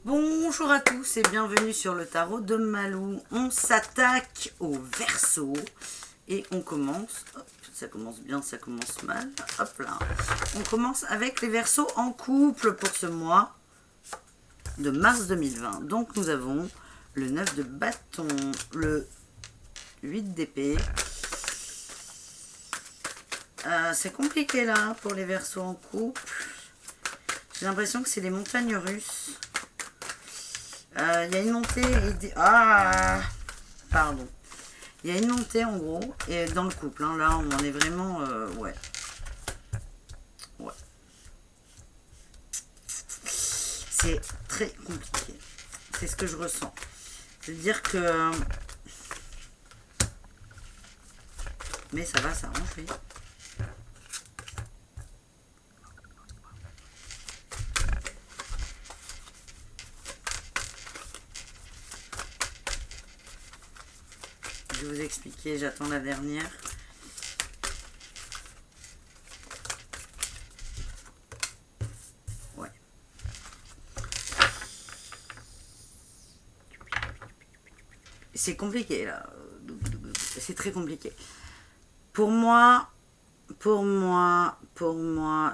Bonjour à tous et bienvenue sur le tarot de Malou. On s'attaque au Verseau et on commence, hop, ça commence bien, ça commence mal, hop là. On commence avec les Verseaux en couple pour ce mois de mars 2020. Donc nous avons le 9 de bâton, le 8 d'épée. C'est compliqué là pour les Verseaux en couple. J'ai l'impression que c'est les montagnes russes. Il y a une montée et pardon. Il y a une montée en gros et dans le couple. Hein, là, on en est vraiment ouais. C'est très compliqué. C'est ce que je ressens. C'est-à-dire que mais ça va s'arranger. Je vais vous expliquer, j'attends la dernière. Ouais. C'est compliqué là. C'est très compliqué. Pour moi,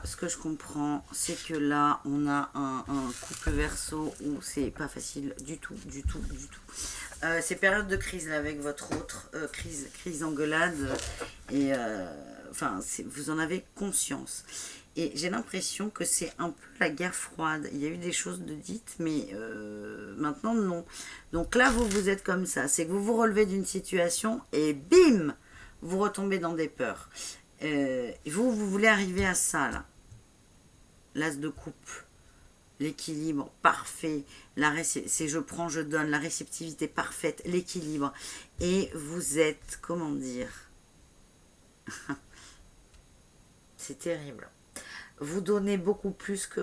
ce que je comprends, c'est que là, on a un couple Verseau où c'est pas facile du tout. Ces périodes de crise là, avec votre autre crise engueulade, et enfin, vous en avez conscience. Et j'ai l'impression que c'est un peu la guerre froide. Il y a eu des choses de dites, mais maintenant non. Donc là, vous êtes comme ça. C'est que vous vous relevez d'une situation et bim, vous retombez dans des peurs. Vous voulez arriver à ça, là. L'as de coupe, l'équilibre parfait, c'est je prends, je donne, la réceptivité parfaite, l'équilibre. Et vous êtes, comment dire, c'est terrible. Vous donnez beaucoup plus que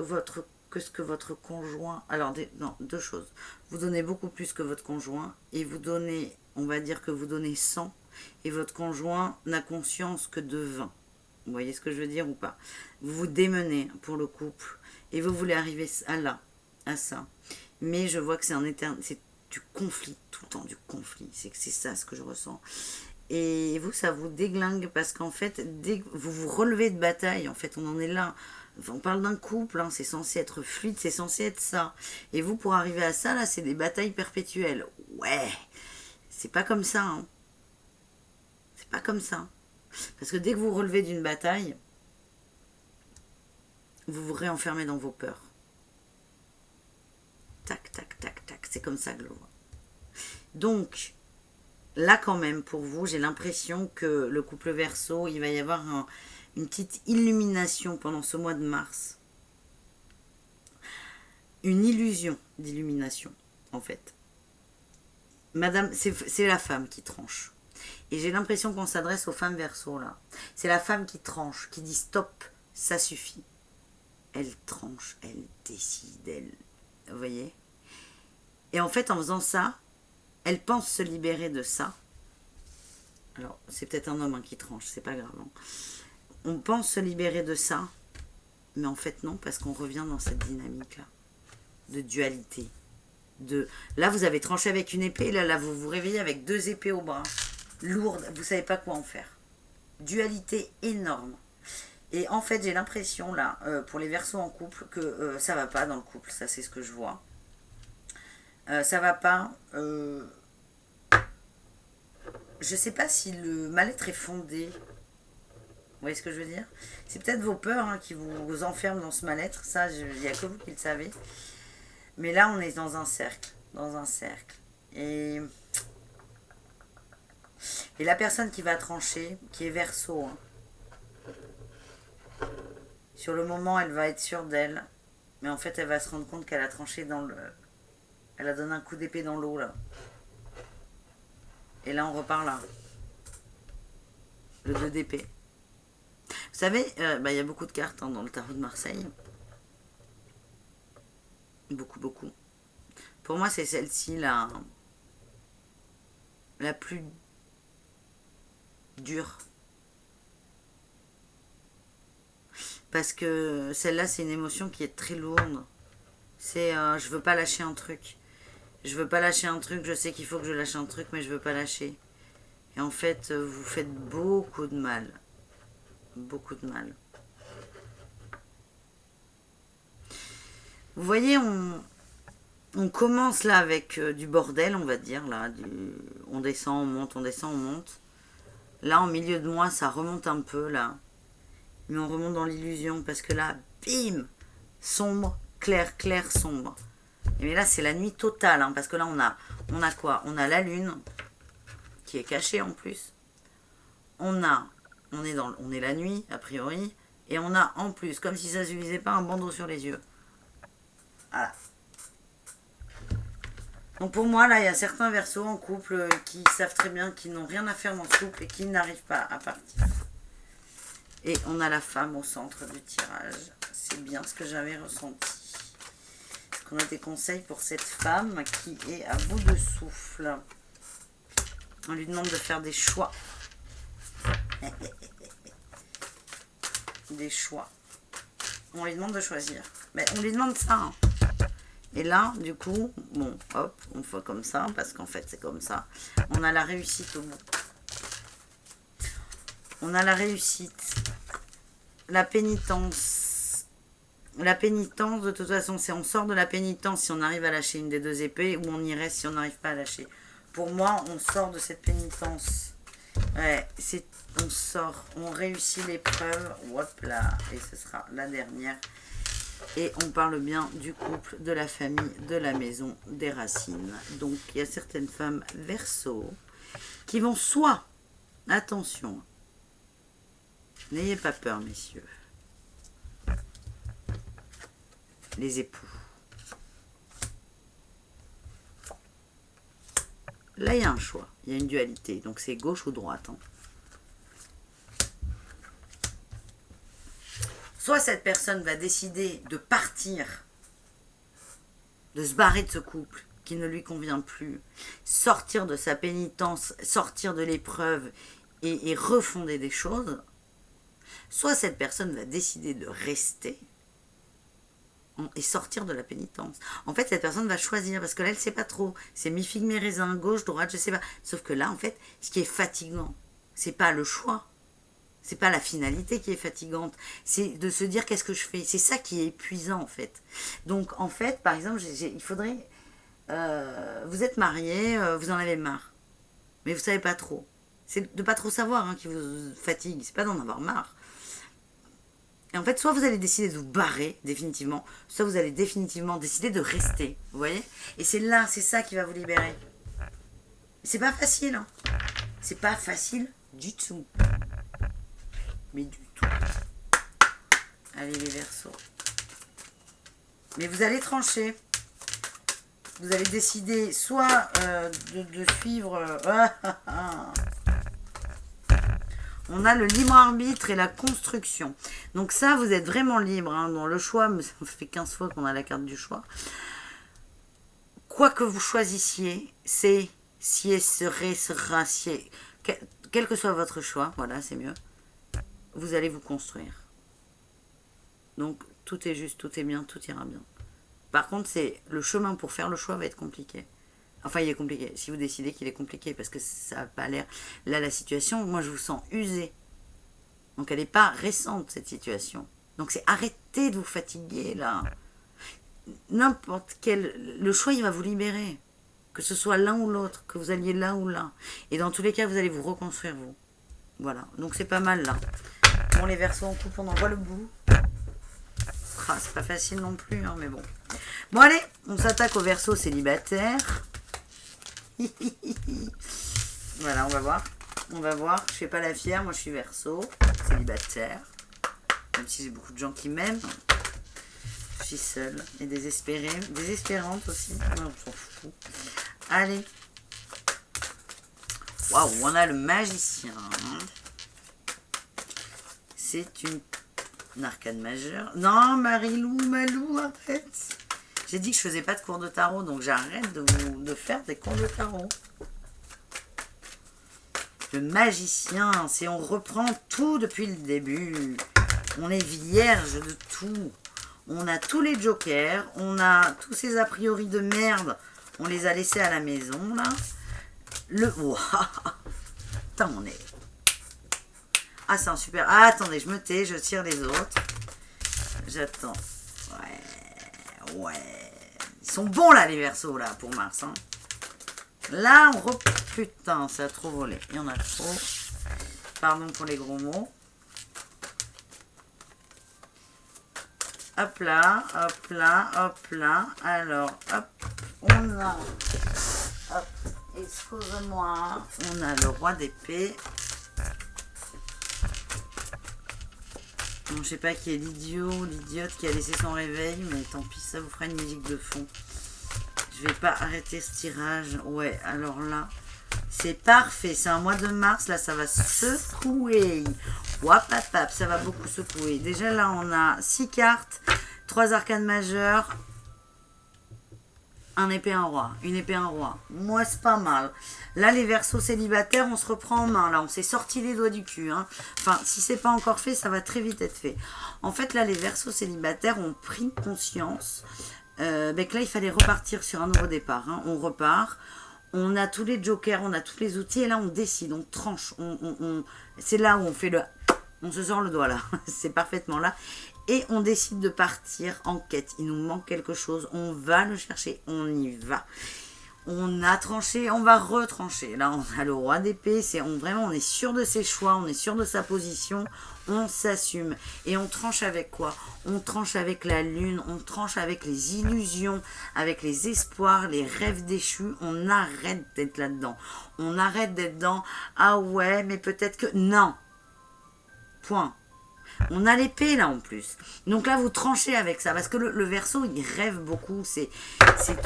ce que votre conjoint. Alors, non, deux choses. Vous donnez beaucoup plus que votre conjoint et vous donnez, on va dire que vous donnez 100 et votre conjoint n'a conscience que de 20. Vous voyez ce que je veux dire ou pas? Vous vous démenez pour le couple et vous voulez arriver à ça. Mais je vois que c'est du conflit, tout le temps du conflit. C'est ça ce que je ressens. Et vous, ça vous déglingue parce qu'en fait, dès que vous vous relevez de bataille, en fait, on en est là. On parle d'un couple, hein, c'est censé être fluide, c'est censé être ça. Et vous, pour arriver à ça, là, c'est des batailles perpétuelles. Ouais, c'est pas comme ça. Hein. C'est pas comme ça. Parce que dès que vous vous relevez d'une bataille, vous vous réenfermez dans vos peurs. Tac, tac, tac, tac. C'est comme ça que je le vois. Donc, là quand même, pour vous, j'ai l'impression que le couple Verseau, il va y avoir une petite illumination pendant ce mois de mars. Une illusion d'illumination, en fait. Madame, c'est la femme qui tranche. Et j'ai l'impression qu'on s'adresse aux femmes Verseau, là. C'est la femme qui tranche, qui dit stop, ça suffit. Elle tranche, elle décide, elle... Vous voyez? Et en fait, en faisant ça, elle pense se libérer de ça. Alors, c'est peut-être un homme hein, qui tranche, c'est pas grave. Hein. On pense se libérer de ça, mais en fait non, parce qu'on revient dans cette dynamique-là, de dualité. Là, vous avez tranché avec une épée, là, vous vous réveillez avec 2 épées au bras, lourdes, vous savez pas quoi en faire. Dualité énorme. Et en fait, j'ai l'impression, là, pour les Verseaux en couple, que ça va pas dans le couple, ça c'est ce que je vois. Ça va pas. Je sais pas si le mal-être est fondé. Vous voyez ce que je veux dire? C'est peut-être vos peurs hein, qui vous enferment dans ce mal-être. Ça, il n'y a que vous qui le savez. Mais là, on est dans un cercle. Dans un cercle. Et la personne qui va trancher, qui est Verseau, hein, sur le moment, elle va être sûre d'elle. Mais en fait, elle va se rendre compte qu'elle a tranché dans le... Elle a donné un coup d'épée dans l'eau, là. Et là, on repart là. Le 2 d'épée. Vous savez, y a beaucoup de cartes hein, dans le tarot de Marseille. Beaucoup. Pour moi, c'est celle-ci la plus dure. Parce que celle-là, c'est une émotion qui est très lourde. C'est je veux pas lâcher un truc. Je veux pas lâcher un truc, je sais qu'il faut que je lâche un truc, mais je veux pas lâcher. Et en fait, vous faites beaucoup de mal. Beaucoup de mal. Vous voyez, on commence là avec du bordel, on va dire. Là, on descend, on monte, on descend, on monte. Là, en milieu de moi, ça remonte un peu, là. Mais on remonte dans l'illusion, parce que là, bim, sombre, clair, clair, sombre. Mais là, c'est la nuit totale, hein, parce que là, on a quoi? On a la lune, qui est cachée en plus. On est la nuit, a priori. Et on a en plus, comme si ça ne suffisait pas, un bandeau sur les yeux. Voilà. Donc pour moi, là, il y a certains versos en couple qui savent très bien qu'ils n'ont rien à faire dans ce couple et qui n'arrivent pas à partir. Et on a la femme au centre du tirage. C'est bien ce que j'avais ressenti. Est-ce qu'on a des conseils pour cette femme qui est à bout de souffle? On lui demande de faire des choix. Des choix. On lui demande de choisir. Mais on lui demande ça. Hein. Et là, du coup, bon, hop, on fait comme ça, parce qu'en fait, c'est comme ça. On a la réussite au bout. On a la réussite. La pénitence. La pénitence, de toute façon, c'est on sort de la pénitence si on arrive à lâcher une des deux épées, ou on y reste si on n'arrive pas à lâcher. Pour moi, on sort de cette pénitence. Ouais, on sort, on réussit l'épreuve. Hop là, et ce sera la dernière. Et on parle bien du couple, de la famille, de la maison, des racines. Donc, il y a certaines femmes Verseau qui vont soit, attention, n'ayez pas peur, messieurs, les époux. Là, il y a un choix, il y a une dualité, donc c'est gauche ou droite. Hein. Soit cette personne va décider de partir, de se barrer de ce couple qui ne lui convient plus, sortir de sa pénitence, sortir de l'épreuve et refonder des choses. Soit cette personne va décider de rester et sortir de la pénitence. En fait, cette personne va choisir, parce que là, elle ne sait pas trop. C'est mi-figue, mi-raisin, gauche, droite, je ne sais pas. Sauf que là, en fait, ce qui est fatigant, c'est pas le choix. C'est pas la finalité qui est fatigante, c'est de se dire qu'est-ce que je fais. C'est ça qui est épuisant en fait. Donc en fait, par exemple, il faudrait... vous êtes marié, vous en avez marre. Mais vous savez pas trop. C'est de pas trop savoir hein, qui vous fatigue, c'est pas d'en avoir marre. Et en fait, soit vous allez décider de vous barrer définitivement, soit vous allez définitivement décider de rester. Vous voyez? Et c'est là, c'est ça qui va vous libérer. C'est pas facile. Hein. C'est pas facile du tout. Mais du tout. Allez les Verseaux. Mais vous allez trancher. Vous allez décider soit de suivre... On a le libre arbitre et la construction. Donc ça, vous êtes vraiment libre. Hein, dans le choix, ça fait 15 fois qu'on a la carte du choix. Quoi que vous choisissiez, c'est, si, serait, sera, si... Quel que soit votre choix, voilà, c'est mieux. Vous allez vous construire. Donc, tout est juste, tout est bien, tout ira bien. Par contre, c'est le chemin pour faire le choix va être compliqué. Enfin, il est compliqué. Si vous décidez qu'il est compliqué, parce que ça n'a pas l'air... Là, la situation, moi, je vous sens usé. Donc, elle n'est pas récente, cette situation. Donc, c'est arrêtez de vous fatiguer, là. N'importe quel... Le choix, il va vous libérer. Que ce soit l'un ou l'autre, que vous alliez là ou là. Et dans tous les cas, vous allez vous reconstruire, vous. Voilà. Donc, c'est pas mal, là. Bon, les Verseaux en couple, on en voit le bout. Ah, c'est pas facile non plus, hein, mais bon. Bon, allez, on s'attaque aux Verseaux célibataires. Voilà, on va voir. On va voir. Je fais pas la fière, moi je suis Verseau, célibataire. Même si j'ai beaucoup de gens qui m'aiment. Je suis seule et désespérée. Désespérante aussi. Ouais, on s'en fout. Allez. Waouh, on a le magicien. C'est une arcane majeure. Non, Marilou, Malou, arrête. J'ai dit que je faisais pas de cours de tarot, donc j'arrête de faire des cours de tarot. Le magicien, c'est on reprend tout depuis le début. On est vierge de tout. On a tous les jokers. On a tous ces a priori de merde. On les a laissés à la maison, là. Waouh. Putain, on est... Ah, c'est un super... Ah, attendez, je me tais, je tire les autres. J'attends. Ouais. Ils sont bons, là, les Verseaux, là, pour Mars. Hein. Là, on putain, ça a trop volé. Il y en a trop. Pardon pour les gros mots. Hop là, hop là, hop là. Alors, hop, on a... Hop, excuse-moi. On a le roi d'épée. Bon, je sais pas qui est l'idiot ou l'idiote qui a laissé son réveil, mais tant pis, ça vous fera une musique de fond. Je vais pas arrêter ce tirage. Ouais, alors là, c'est parfait. C'est un mois de mars, là, ça va secouer. Wapapap, ça va beaucoup secouer. Déjà, là, on a 6 cartes, 3 arcanes majeures, un épée, un roi. Une épée, un roi. Moi, c'est pas mal. Là, les Verseaux célibataires, on se reprend en main. Là, on s'est sorti les doigts du cul. Hein. Enfin, si c'est pas encore fait, ça va très vite être fait. En fait, là, les Verseaux célibataires ont pris conscience que là, il fallait repartir sur un nouveau départ. Hein. On repart. On a tous les jokers, on a tous les outils. Et là, on décide, on tranche. C'est là où on fait le... On se sort le doigt, là. C'est parfaitement là. Et on décide de partir en quête. Il nous manque quelque chose. On va le chercher. On y va. On a tranché. On va retrancher. Là, on a le roi d'épée. Vraiment, on est sûr de ses choix. On est sûr de sa position. On s'assume. Et on tranche avec quoi? On tranche avec la lune. On tranche avec les illusions. Avec les espoirs. Les rêves déchus. On arrête d'être là-dedans. On arrête d'être dans... Ah ouais, mais peut-être que... Non. Point. On a l'épée là en plus. Donc là vous tranchez avec ça. Parce que le Verseau il rêve beaucoup. C'est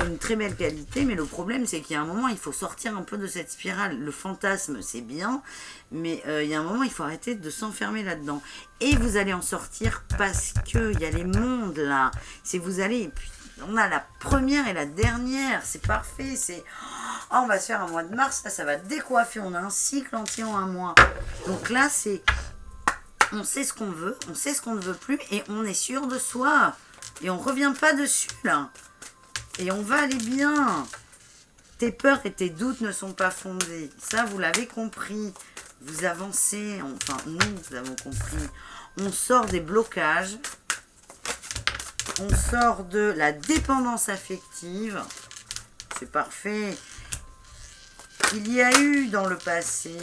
une très belle qualité. Mais le problème c'est qu'il y a un moment il faut sortir un peu de cette spirale. Le fantasme c'est bien. Mais il y a un moment il faut arrêter de s'enfermer là-dedans. Et vous allez en sortir parce que il y a les mondes là. C'est vous allez... Et puis on a la première et la dernière. C'est parfait. C'est... Oh, on va se faire un mois de mars. Là ça va décoiffer. On a un cycle entier en un mois. Donc là c'est... On sait ce qu'on veut, on sait ce qu'on ne veut plus et on est sûr de soi. Et on ne revient pas dessus là. Et on va aller bien. Tes peurs et tes doutes ne sont pas fondés. Ça, vous l'avez compris. Vous avancez, enfin nous avons compris. On sort des blocages. On sort de la dépendance affective. C'est parfait. Il y a eu dans le passé...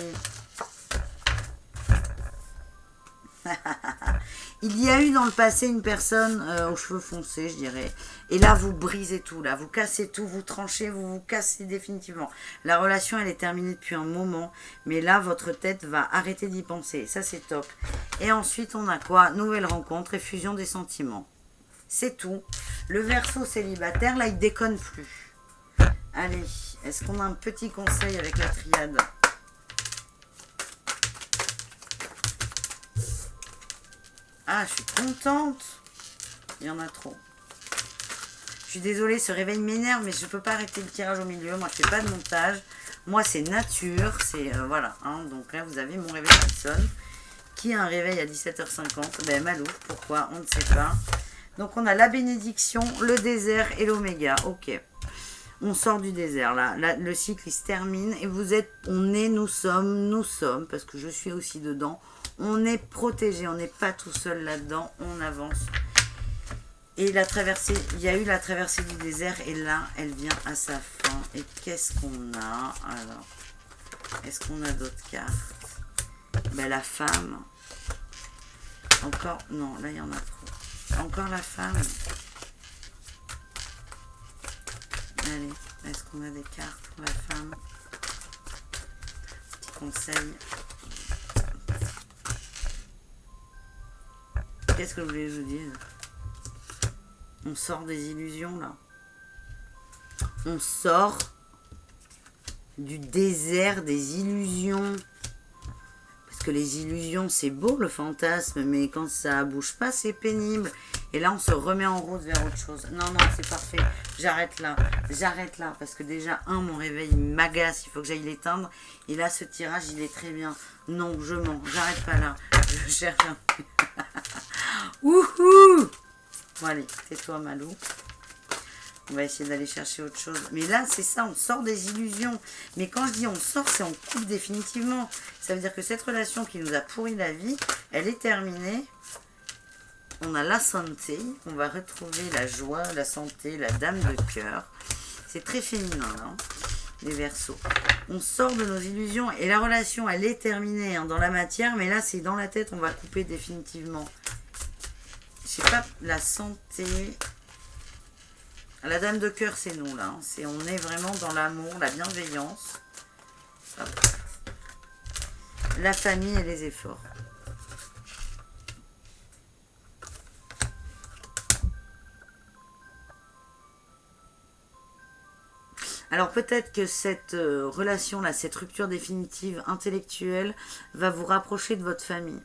Il y a eu dans le passé une personne aux cheveux foncés, je dirais. Et là, vous brisez tout. Là, vous cassez tout, vous tranchez, vous vous cassez définitivement. La relation, elle est terminée depuis un moment. Mais là, votre tête va arrêter d'y penser. Ça, c'est top. Et ensuite, on a quoi? Nouvelle rencontre et fusion des sentiments. C'est tout. Le Verseau célibataire, là, il déconne plus. Allez, est-ce qu'on a un petit conseil avec la triade? Ah, je suis contente. Il y en a trop. Je suis désolée, ce réveil m'énerve, mais je ne peux pas arrêter le tirage au milieu. Moi, je ne fais pas de montage. Moi, c'est nature. C'est voilà. Hein, donc là, vous avez mon réveil qui sonne. Qui a un réveil à 17h50? Ben, Malouf. Pourquoi? On ne sait pas. Donc, on a la bénédiction, le désert et l'oméga. Ok. On sort du désert. Là, le cycle, il se termine. Et vous êtes, nous sommes, parce que je suis aussi dedans. On est protégé, on n'est pas tout seul là-dedans, on avance. Et la traversée, il y a eu la traversée du désert et là, elle vient à sa fin. Et qu'est-ce qu'on a? Alors, est-ce qu'on a d'autres cartes? Ben, la femme. Encore, non, là, il y en a trop. Encore la femme. Allez, est-ce qu'on a des cartes pour la femme? Petit conseil. Qu'est-ce que je voulais vous dire? On sort des illusions là. On sort du désert des illusions. Parce que les illusions, c'est beau le fantasme, mais quand ça bouge pas, c'est pénible. Et là, on se remet en route vers autre chose. Non, non, c'est parfait. J'arrête là. J'arrête là. Parce que déjà, mon réveil m'agace. Il faut que j'aille l'éteindre. Et là, ce tirage, il est très bien. Non, je mens. J'arrête pas là. Je cherche un... Wouhou! Bon allez, tais-toi Malou. On va essayer d'aller chercher autre chose. Mais là, c'est ça, on sort des illusions. Mais quand je dis on sort, c'est on coupe définitivement. Ça veut dire que cette relation qui nous a pourri la vie, elle est terminée. On a la santé. On va retrouver la joie, la santé, la dame de cœur. C'est très féminin, hein, les Verseaux. On sort de nos illusions. Et la relation, elle est terminée, hein, dans la matière. Mais là, c'est dans la tête, on va couper définitivement. Je sais pas, la santé... La dame de cœur, c'est nous, là. Hein. On est vraiment dans l'amour, la bienveillance. Hop. La famille et les efforts. Alors peut-être que cette relation-là, cette rupture définitive intellectuelle va vous rapprocher de votre famille.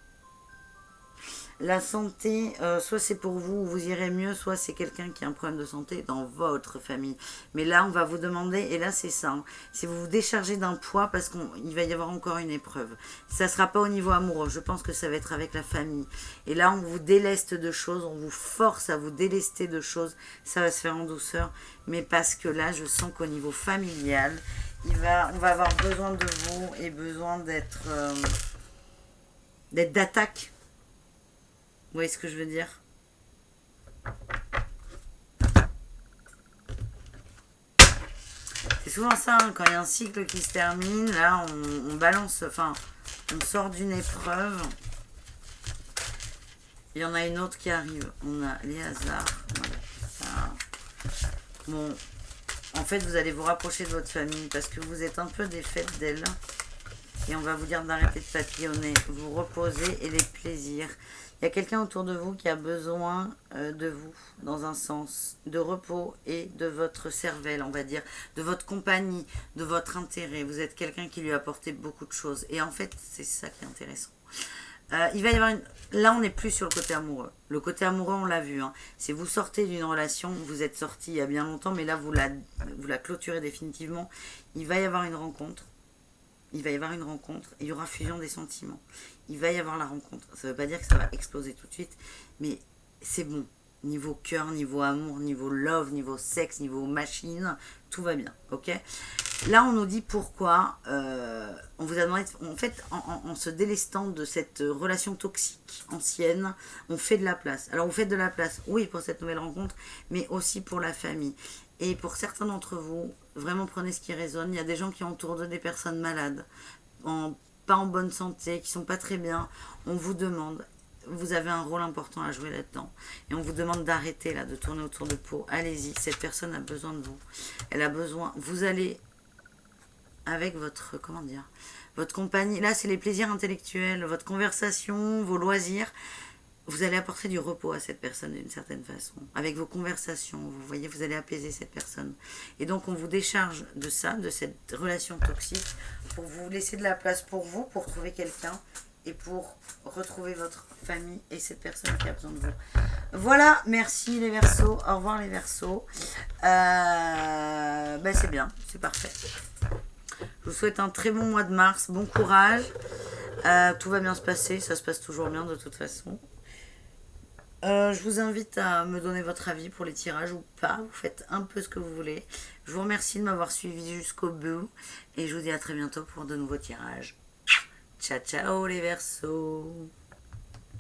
La santé, soit c'est pour vous, vous irez mieux, soit c'est quelqu'un qui a un problème de santé dans votre famille. Mais là, on va vous demander, et là c'est ça, hein, si vous vous déchargez d'un poids, parce qu'il va y avoir encore une épreuve. Ça ne sera pas au niveau amoureux, je pense que ça va être avec la famille. Et là, on vous déleste de choses, on vous force à vous délester de choses, ça va se faire en douceur. Mais parce que là, je sens qu'au niveau familial, on va avoir besoin de vous et besoin d'être d'attaque. Vous voyez ce que je veux dire? C'est souvent ça, hein, quand il y a un cycle qui se termine, là, on balance, enfin, on sort d'une épreuve. Il y en a une autre qui arrive. On a les hasards. Voilà, ça. Bon, en fait, vous allez vous rapprocher de votre famille parce que vous êtes un peu défaite d'elle. Et on va vous dire d'arrêter de papillonner, vous reposer et les plaisirs. Il y a quelqu'un autour de vous qui a besoin de vous, dans un sens, de repos et de votre cervelle, on va dire, de votre compagnie, de votre intérêt. Vous êtes quelqu'un qui lui a apporté beaucoup de choses. Et en fait, c'est ça qui est intéressant. Il va y avoir une... Là, on n'est plus sur le côté amoureux. Le côté amoureux, on l'a vu. Hein. C'est vous sortez d'une relation, vous êtes sorti il y a bien longtemps, mais là, vous la clôturez définitivement. Il va y avoir une rencontre. Il va y avoir une rencontre, il y aura fusion des sentiments. Il va y avoir la rencontre. Ça ne veut pas dire que ça va exploser tout de suite, mais c'est bon. Niveau cœur, niveau amour, niveau love, niveau sexe, niveau machine, tout va bien, ok? Là, on nous dit pourquoi. On vous a demandé, en fait, en se délestant de cette relation toxique ancienne, on fait de la place. Alors, vous faites de la place, oui, pour cette nouvelle rencontre, mais aussi pour la famille. Et pour certains d'entre vous, vraiment prenez ce qui résonne. Il y a des gens qui ont autour d'eux des personnes malades, pas en bonne santé, qui sont pas très bien. On vous demande, vous avez un rôle important à jouer là-dedans. Et on vous demande d'arrêter là, de tourner autour de peau. Allez-y, cette personne a besoin de vous. Elle a besoin, vous allez avec votre, comment dire, votre compagnie. Là, c'est les plaisirs intellectuels, votre conversation, vos loisirs. Vous allez apporter du repos à cette personne d'une certaine façon. Avec vos conversations, vous voyez, vous allez apaiser cette personne. Et donc, on vous décharge de ça, de cette relation toxique, pour vous laisser de la place pour vous, pour trouver quelqu'un, et pour retrouver votre famille et cette personne qui a besoin de vous. Voilà, merci les Verseaux. Au revoir les Verseaux. C'est bien, c'est parfait. Je vous souhaite un très bon mois de mars, bon courage. Tout va bien se passer, ça se passe toujours bien de toute façon. Je vous invite à me donner votre avis pour les tirages ou pas. Vous faites un peu ce que vous voulez. Je vous remercie de m'avoir suivi jusqu'au bout. Et je vous dis à très bientôt pour de nouveaux tirages. Ciao, ciao les Verseaux.